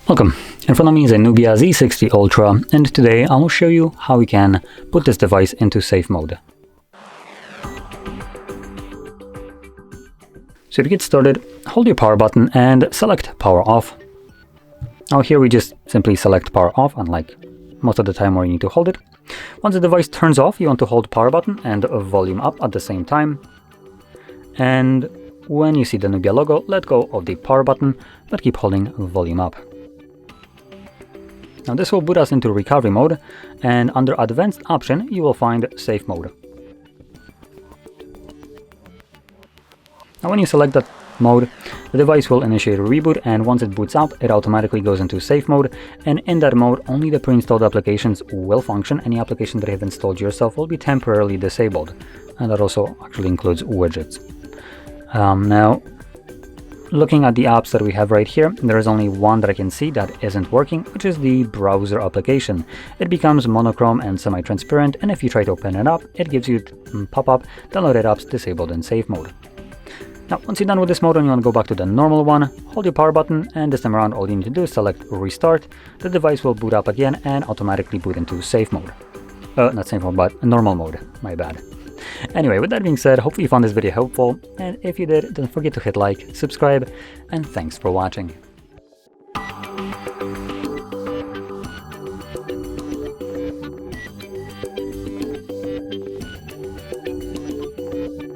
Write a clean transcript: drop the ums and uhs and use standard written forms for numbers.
Welcome. In front of me is a NUBIA Z60 Ultra, and today I will show you how we can put this device into safe mode. So to get started, hold your power button and select power off. Now here we just simply select power off, unlike most of the time where you need to hold it. Once the device turns off, you want to hold power button and volume up at the same time. And when you see the NUBIA logo, let go of the power button, but keep holding volume up. Now this will boot us into recovery mode, and under advanced option you will find safe mode. Now when you select that mode, the device will initiate a reboot, and once it boots up, it automatically goes into safe mode, and in that mode only the pre-installed applications will function. Any application that you have installed yourself will be temporarily disabled, and that also actually includes widgets. Now looking at the apps that we have right here, there is only one that I can see that isn't working, which is the browser application. It becomes monochrome and semi-transparent, and if you try to open it up, it gives you a pop-up, downloaded apps disabled in safe mode. Now, once you're done with this mode and you want to go back to the normal one, hold your power button, and this time around all you need to do is select restart. The device will boot up again and automatically boot into safe mode. Not safe mode, but normal mode, my bad. Anyway, with that being said, hopefully you found this video helpful, and if you did, don't forget to hit like, subscribe, and thanks for watching.